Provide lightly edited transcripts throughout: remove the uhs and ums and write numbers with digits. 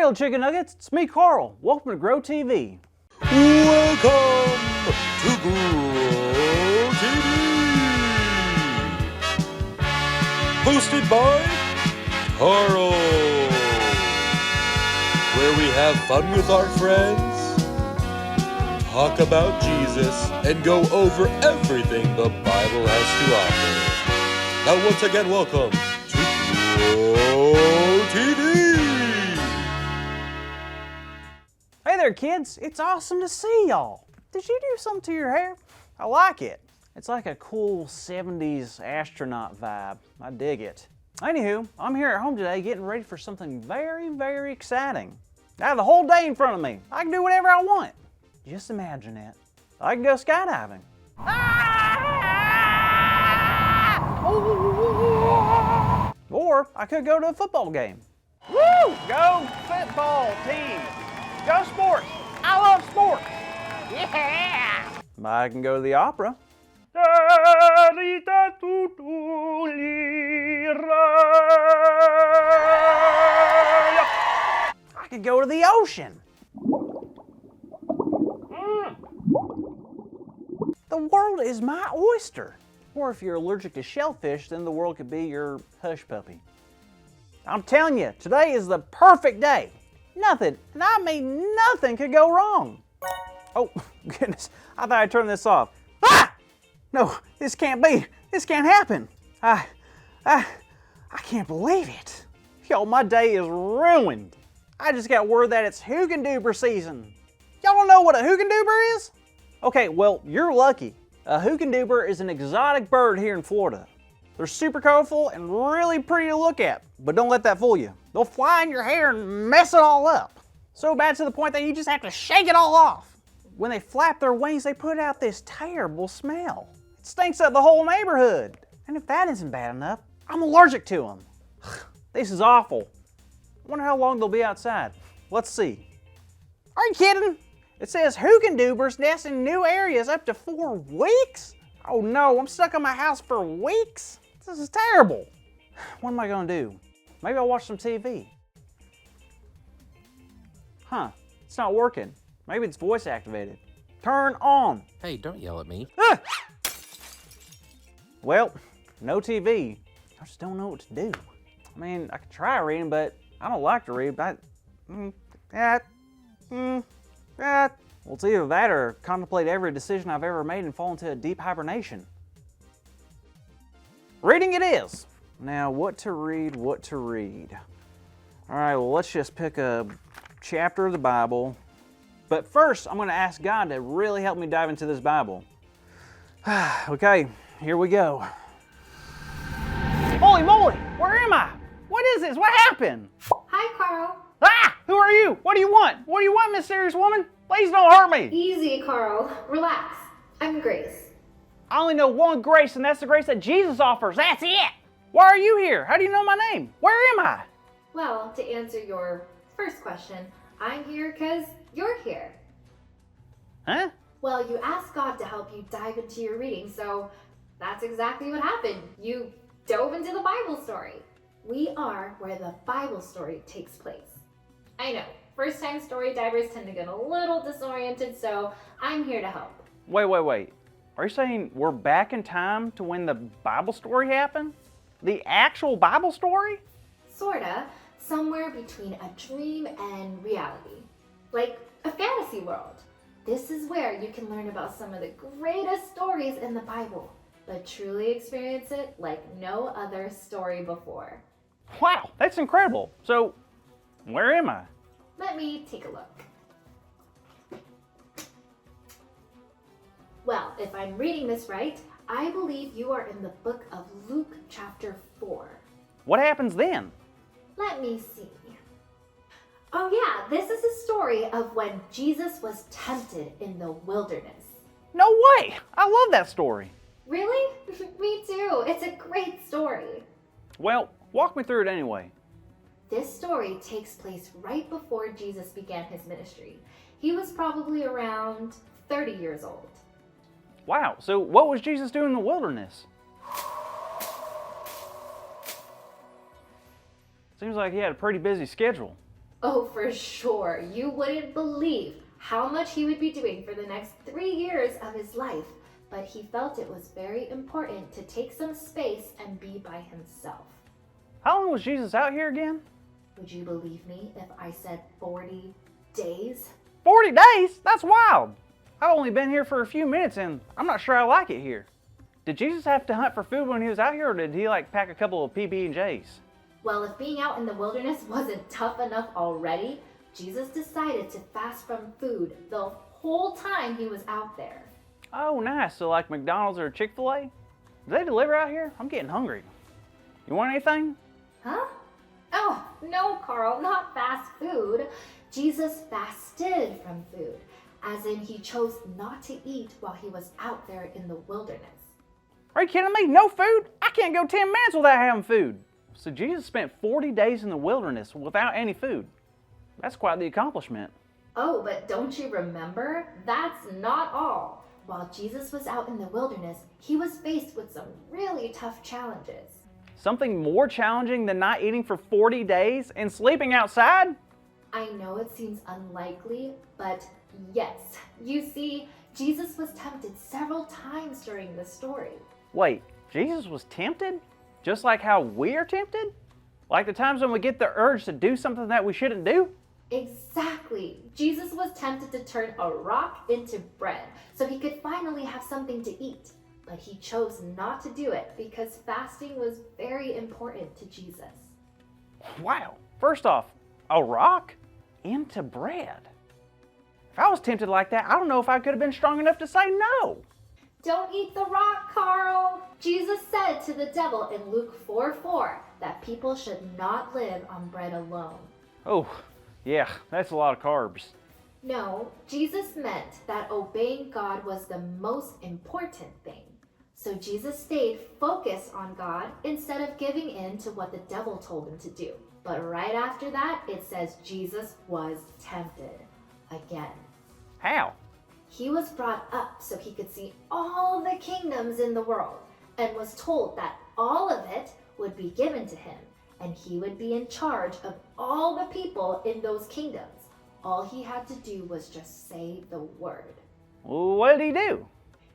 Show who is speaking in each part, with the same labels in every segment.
Speaker 1: Hey, chicken nuggets, it's me, Carl. Welcome to Grow TV.
Speaker 2: Welcome to Grow TV. Hosted by Carl, where we have fun with our friends, talk about Jesus, and go over everything the Bible has to offer. Now, once again, welcome to Grow TV.
Speaker 1: Hey there, kids. It's awesome to see y'all. Did you do something to your hair? I like it. It's like a cool 70s astronaut vibe. I dig it. Anywho, I'm here at home today getting ready for something very, very exciting. I have the whole day in front of me. I can do whatever I want. Just imagine it. I can go skydiving. Or I could go to a football game. Woo! Go football team! Go sports! I love sports! Yeah! I can go to the opera. I could go to the ocean. The world is my oyster. Or if you're allergic to shellfish, then the world could be your hush puppy. I'm telling you, today is the perfect day. Nothing, and I mean nothing, could go wrong. Oh, goodness, I thought I'd turn this off. Ah! No, this can't be. This can't happen. I can't believe it. Yo, my day is ruined. I just got word that it's Hooganduber season. Y'all don't know what a Hooganduber is? Okay, well, you're lucky. A Hooganduber is an exotic bird here in Florida. They're super colorful and really pretty to look at, but don't let that fool you. They'll fly in your hair and mess it all up. So bad to the point that you just have to shake it all off. When they flap their wings, they put out this terrible smell. It stinks up the whole neighborhood. And if that isn't bad enough, I'm allergic to them. This is awful. I wonder how long they'll be outside. Let's see. Are you kidding? It says Hoogendubers nest in new areas up to 4 weeks? Oh no, I'm stuck in my house for weeks? This is terrible. What am I gonna do? Maybe I'll watch some TV. Huh, it's not working. Maybe it's voice activated. Turn on.
Speaker 3: Hey, don't yell at me.
Speaker 1: Ah! Well, no TV. I just don't know what to do. I mean, I could try reading, but I don't like to read. Well, it's either that or contemplate every decision I've ever made and fall into a deep hibernation. Reading it is. Now, what to read, what to read. All right, well, let's just pick a chapter of the Bible. But first, I'm going to ask God to really help me dive into this Bible. Okay, here we go. Holy moly, where am I? What is this? What happened?
Speaker 4: Hi, Carl.
Speaker 1: Ah, who are you? What do you want? What do you want, mysterious woman? Please don't hurt me.
Speaker 4: Easy, Carl. Relax. I'm Grace.
Speaker 1: I only know one grace, and that's the grace that Jesus offers. That's it. Why are you here? How do you know my name? Where am I?
Speaker 4: Well, to answer your first question, I'm here because you're here.
Speaker 1: Huh?
Speaker 4: Well, you asked God to help you dive into your reading, so that's exactly what happened. You dove into the Bible story. We are where the Bible story takes place. I know, first-time story divers tend to get a little disoriented, so I'm here to help.
Speaker 1: Wait. Are you saying we're back in time to when the Bible story happened? The actual Bible story?
Speaker 4: Sorta, somewhere between a dream and reality. Like a fantasy world. This is where you can learn about some of the greatest stories in the Bible, but truly experience it like no other story before.
Speaker 1: Wow, that's incredible. So, where am I?
Speaker 4: Let me take a look. Well, if I'm reading this right, I believe you are in the book of Luke chapter 4.
Speaker 1: What happens then?
Speaker 4: Let me see. Oh yeah, this is a story of when Jesus was tempted in the wilderness.
Speaker 1: No way! I love that story.
Speaker 4: Really? Me too. It's a great story.
Speaker 1: Well, walk me through it anyway.
Speaker 4: This story takes place right before Jesus began his ministry. He was probably around 30 years old.
Speaker 1: Wow, so what was Jesus doing in the wilderness? Seems like he had a pretty busy schedule.
Speaker 4: Oh, for sure. You wouldn't believe how much he would be doing for the next 3 years of his life, but he felt it was very important to take some space and be by himself.
Speaker 1: How long was Jesus out here again?
Speaker 4: Would you believe me if I said 40 days?
Speaker 1: 40 days? That's wild. I've only been here for a few minutes and I'm not sure I like it here. Did Jesus have to hunt for food when he was out here, or did he pack a couple of PB&Js?
Speaker 4: Well, if being out in the wilderness wasn't tough enough already, Jesus decided to fast from food the whole time he was out there.
Speaker 1: Oh, nice. So like McDonald's or Chick-fil-A? Do they deliver out here? I'm getting hungry. You want anything?
Speaker 4: Huh? Oh, no, Carl, not fast food. Jesus fasted from food, as in he chose not to eat while he was out there in the wilderness.
Speaker 1: Are you kidding me? No food? I can't go 10 minutes without having food. So Jesus spent 40 days in the wilderness without any food. That's quite the accomplishment.
Speaker 4: Oh, but don't you remember? That's not all. While Jesus was out in the wilderness, he was faced with some really tough challenges.
Speaker 1: Something more challenging than not eating for 40 days and sleeping outside?
Speaker 4: I know it seems unlikely, but yes. You see, Jesus was tempted several times during this story.
Speaker 1: Wait, Jesus was tempted? Just like how we are tempted? Like the times when we get the urge to do something that we shouldn't do?
Speaker 4: Exactly. Jesus was tempted to turn a rock into bread so he could finally have something to eat. But he chose not to do it because fasting was very important to Jesus.
Speaker 1: Wow. First off, a rock into bread. If I was tempted like that, I don't know if I could have been strong enough to say no.
Speaker 4: Don't eat the rock, Carl. Jesus said to the devil in Luke 4:4 that people should not live on bread alone.
Speaker 1: Oh, yeah, that's a lot of carbs.
Speaker 4: No, Jesus meant that obeying God was the most important thing. So Jesus stayed focused on God instead of giving in to what the devil told him to do. But right after that, it says Jesus was tempted again.
Speaker 1: How?
Speaker 4: He was brought up so he could see all the kingdoms in the world and was told that all of it would be given to him and he would be in charge of all the people in those kingdoms. All he had to do was just say the word.
Speaker 1: Well, what did he do?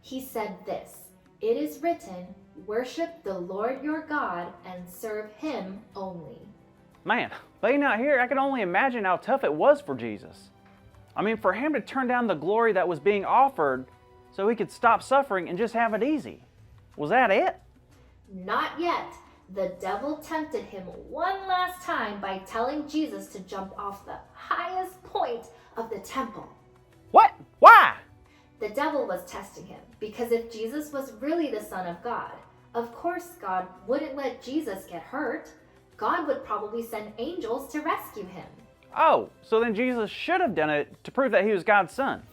Speaker 4: He said this, "It is written, worship the Lord your God and serve him only."
Speaker 1: Man, being out here, I can only imagine how tough it was for Jesus. I mean, for him to turn down the glory that was being offered so he could stop suffering and just have it easy. Was that it?
Speaker 4: Not yet. The devil tempted him one last time by telling Jesus to jump off the highest point of the temple.
Speaker 1: What? Why?
Speaker 4: The devil was testing him because if Jesus was really the Son of God, of course God wouldn't let Jesus get hurt. God would probably send angels to rescue him.
Speaker 1: Oh, so then Jesus should have done it to prove that he was God's son.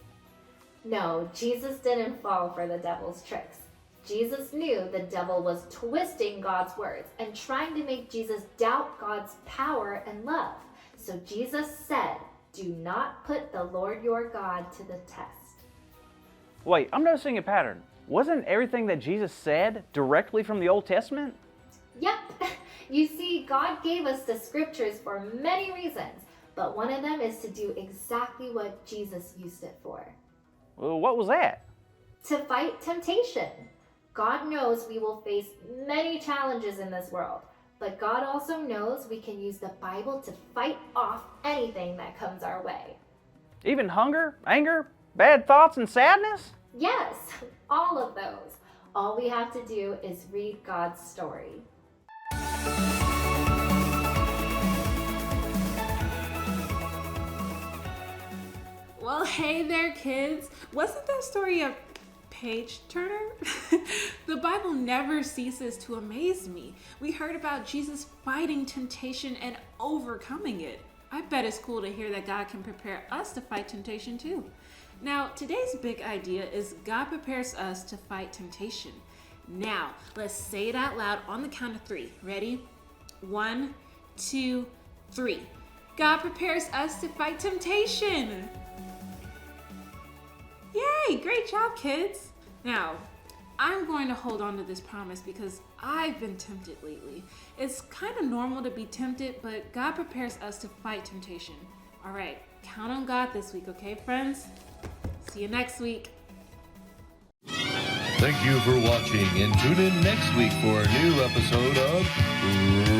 Speaker 4: No, Jesus didn't fall for the devil's tricks. Jesus knew the devil was twisting God's words and trying to make Jesus doubt God's power and love. So Jesus said, "Do not put the Lord your God to the test."
Speaker 1: Wait, I'm noticing a pattern. Wasn't everything that Jesus said directly from the Old Testament?
Speaker 4: Yep. You see, God gave us the scriptures for many reasons, but one of them is to do exactly what Jesus used it for.
Speaker 1: Well, what was that?
Speaker 4: To fight temptation. God knows we will face many challenges in this world, but God also knows we can use the Bible to fight off anything that comes our way.
Speaker 1: Even hunger, anger, bad thoughts, and sadness?
Speaker 4: Yes, all of those. All we have to do is read God's story.
Speaker 3: Well, hey there, kids. Wasn't that story a PageTurner? The Bible never ceases to amaze me. We heard about Jesus fighting temptation and overcoming it. I bet it's cool to hear that God can prepare us to fight temptation too. Now, today's big idea is God prepares us to fight temptation. Now, let's say it out loud on the count of 3. Ready? 1, 2, 3. God prepares us to fight temptation. Yay, great job, kids. Now, I'm going to hold on to this promise because I've been tempted lately. It's kind of normal to be tempted, but God prepares us to fight temptation. All right, count on God this week, okay, friends? See you next week.
Speaker 2: Thank you for watching, and tune in next week for a new episode of